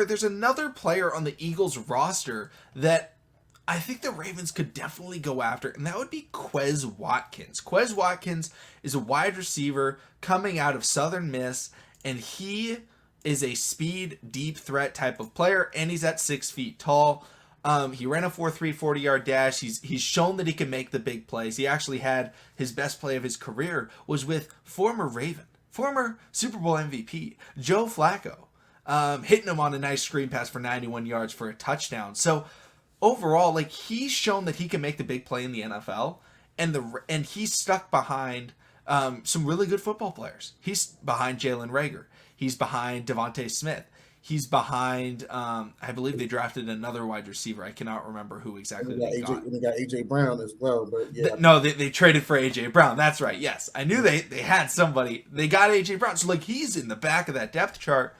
there's another player on the Eagles roster that I think the Ravens could definitely go after, and that would be Quez Watkins. Quez Watkins is a wide receiver coming out of Southern Miss, and he is a speed, deep threat type of player, and he's at 6 feet tall. He ran a 4.3 40-yard dash. He's shown that he can make the big plays. He actually had his best play of his career was with former Raven, former Super Bowl MVP, Joe Flacco, hitting him on a nice screen pass for 91 yards for a touchdown. So overall, like, he's shown that he can make the big play in the NFL, and he's stuck behind some really good football players. He's behind Jalen Reagor. He's behind Devontae Smith. He's behind, I believe they drafted another wide receiver. I cannot remember who exactly they got. And they got AJ Brown as well, but yeah. No, they traded for AJ Brown. That's right. Yes, I knew they had somebody. They got AJ Brown, so like he's in the back of that depth chart,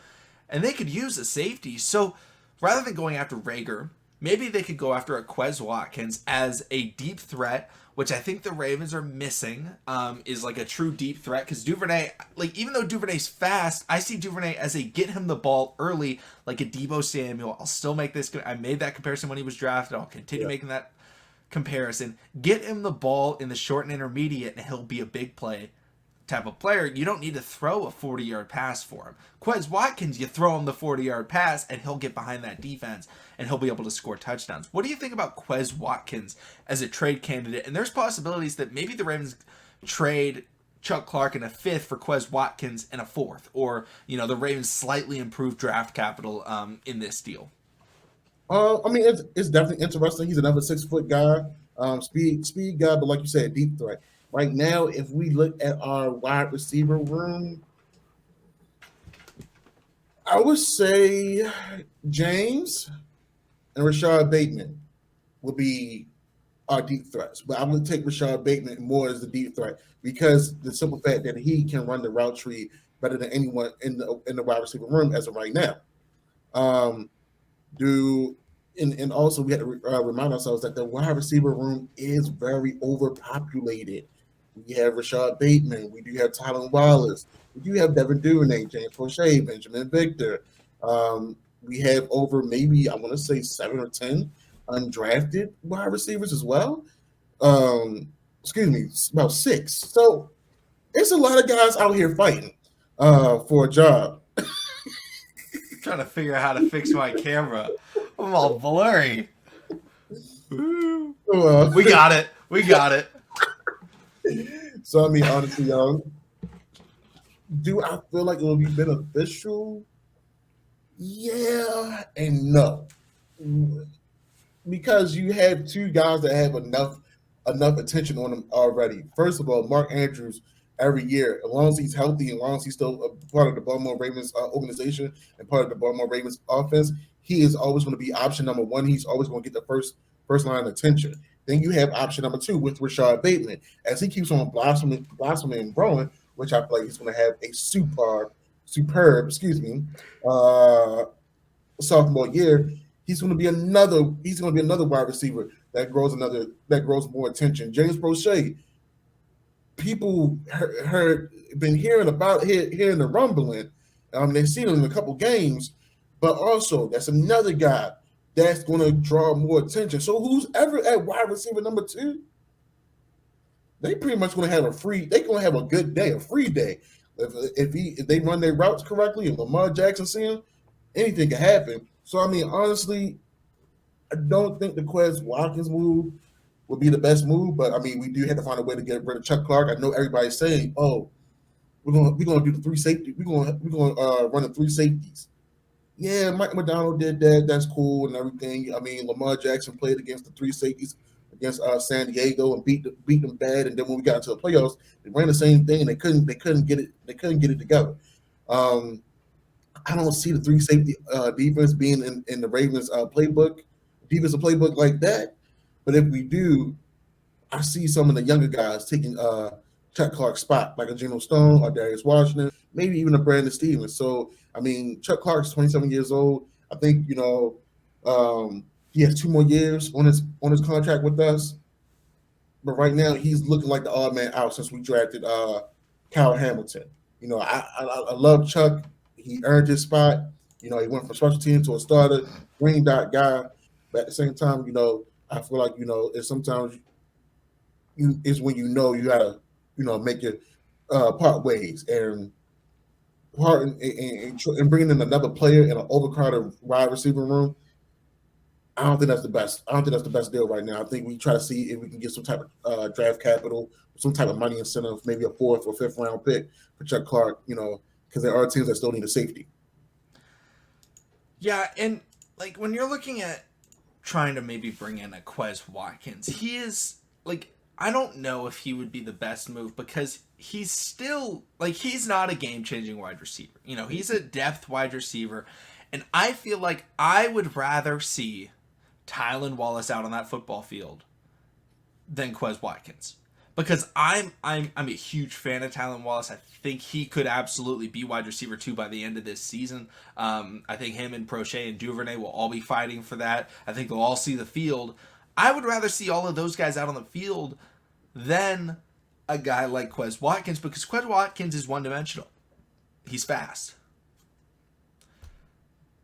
and they could use a safety. So rather than going after Reagor, maybe they could go after a Quez Watkins as a deep threat, which I think the Ravens are missing, is like a true deep threat. Because Duvernay, like, even though Duvernay's fast, I see Duvernay as a get him the ball early, like a Deebo Samuel. I'll still make this. I made that comparison when he was drafted. I'll continue making that comparison. Get him the ball in the short and intermediate, and he'll be a big play type of player. You don't need to throw a 40-yard pass for him. Quez Watkins, you throw him the 40-yard pass, and he'll get behind that defense, and he'll be able to score touchdowns. What do you think about Quez Watkins as a trade candidate? And there's possibilities that maybe the Ravens trade Chuck Clark in a fifth for Quez Watkins in a fourth, or the Ravens slightly improved draft capital in this deal. I mean, it's definitely interesting. He's another 6 foot guy, speed guy, but like you said, deep threat. Right now, if we look at our wide receiver room, I would say James and Rashad Bateman would be our deep threats. But I would take Rashad Bateman more as the deep threat because the simple fact that he can run the route tree better than anyone in the wide receiver room as of right now. And also we have to remind ourselves that the wide receiver room is very overpopulated. We have Rashad Bateman. We do have Tylan Wallace. We do have Devin Duvernay, James Prochet, Benjamin Victor. We have over maybe, I want to say 7 or 10 undrafted wide receivers as well. Excuse me, about 6. So it's a lot of guys out here fighting for a job. Trying to figure out how to fix my camera. I'm all blurry. We got it. We got it. So I mean, honestly, do I feel like it will be beneficial? Yeah and no, because you have 2 guys that have enough attention on them already. First of all, Mark Andrews, every year, as long as he's healthy, as long as he's still a part of the Baltimore Ravens organization and part of the Baltimore Ravens offense, he is always going to be option number 1. He's always going to get the first line attention. Then you have option number 2 with Rashad Bateman. As he keeps on blossoming and growing, which I feel like he's going to have a superb, sophomore year, he's going to be another wide receiver that grows more attention. James Prochet, people been hearing the rumbling. They've seen him in a couple games, but also that's another guy that's going to draw more attention. So who's ever at wide receiver number 2, they pretty much going to have a good day, a free day. If they run their routes correctly and Lamar Jackson see him, anything can happen. So I mean, honestly, I don't think the Quez Watkins move would be the best move, but I mean, we do have to find a way to get rid of Chuck Clark. I know everybody's saying, "Oh, we're gonna do the 3 safety. We're gonna run the 3 safeties." Yeah, Mike McDonald did that. That's cool and everything. I mean, Lamar Jackson played against the 3 safeties against San Diego and beat them bad. And then when we got into the playoffs, they ran the same thing and they couldn't get it. They couldn't get it together. I don't see the 3 safety defense being in the Ravens defensive playbook like that. But if we do, I see some of the younger guys taking Chuck Clark's spot, like a Geno Stone or Darius Washington, maybe even a Brandon Stevens. So, I mean, Chuck Clark's 27 years old. I think, he has 2 more years on his contract with us. But right now, he's looking like the odd man out since we drafted Kyle Hamilton. I love Chuck. He earned his spot. He went from special team to a starter, green dot guy. But at the same time, I feel like it's sometimes is when you gotta make your part ways and and bringing in another player in an overcrowded wide receiver room. I don't think that's the best. I don't think that's the best deal right now. I think we try to see if we can get some type of draft capital, some type of money incentive, maybe a fourth or fifth round pick for Chuck Clark. Because there are teams that still need a safety. Yeah, and like when you're looking at trying to maybe bring in a Quez Watkins, he is like, I don't know if he would be the best move because he's still like, he's not a game changing wide receiver. He's a depth wide receiver, and I feel like I would rather see Tylan Wallace out on that football field than Quez Watkins. Because I'm a huge fan of Tylan Wallace. I think he could absolutely be wide receiver 2 by the end of this season. I think him and Prochet and Duvernay will all be fighting for that. I think they'll all see the field. I would rather see all of those guys out on the field than a guy like Quez Watkins, because Quez Watkins is one-dimensional. He's fast.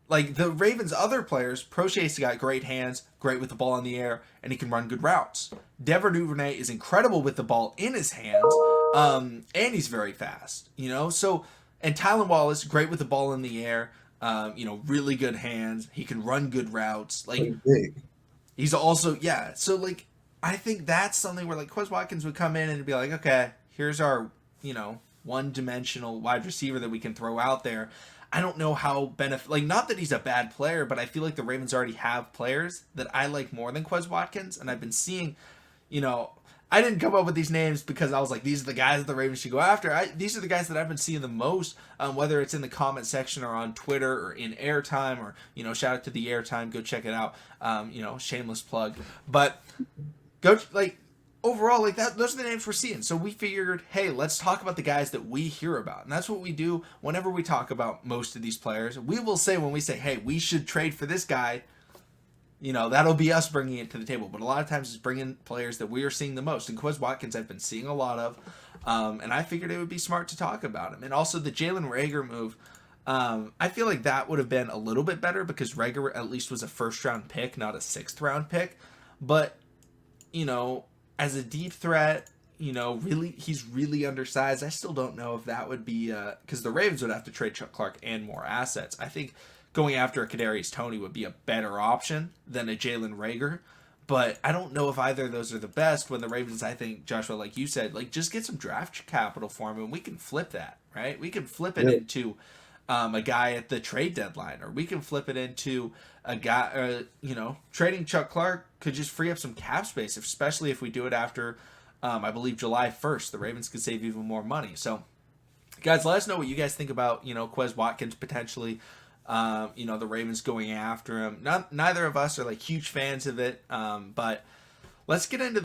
Like the Ravens' other players, Prochet's got great hands, great with the ball in the air, and he can run good routes. Devin Duvernay is incredible with the ball in his hands, and he's very fast. So, and Tylan Wallace, great with the ball in the air, really good hands. He can run good routes. Like, he's also, yeah. So, like, I think that's something where, like, Quez Watkins would come in and be like, okay, here's our, one-dimensional wide receiver that we can throw out there. I don't know how not that he's a bad player, but I feel like the Ravens already have players that I like more than Quez Watkins, and I've been seeing, I didn't come up with these names because I was like, these are the guys that the Ravens should go after. These are the guys that I've been seeing the most, whether it's in the comment section or on Twitter or in Airtime, or, shout out to the Airtime, go check it out, shameless plug, but go, like, overall, like that, those are the names we're seeing. So we figured, hey, let's talk about the guys that we hear about. And that's what we do whenever we talk about most of these players. We will say, when we say, hey, we should trade for this guy, that'll be us bringing it to the table. But a lot of times it's bringing players that we are seeing the most. And Quez Watkins I've been seeing a lot of. And I figured it would be smart to talk about him. And also the Jalen Reagor move, I feel like that would have been a little bit better because Reagor at least was a first-round pick, not a sixth-round pick. But, as a deep threat, really, he's really undersized. I still don't know if that would be, because the Ravens would have to trade Chuck Clark and more assets. I think going after a Kadarius Toney would be a better option than a Jalen Reagor. But I don't know if either of those are the best when the Ravens, I think, Joshua, like you said, like just get some draft capital for him and we can flip that, right? We can flip it into a guy at the trade deadline, or we can flip it into a guy, trading Chuck Clark could just free up some cap space, especially if we do it after, I believe, July 1st. The Ravens could save even more money. So, guys, let us know what you guys think about, Quez Watkins potentially, the Ravens going after him. Neither of us are, like, huge fans of it, but let's get into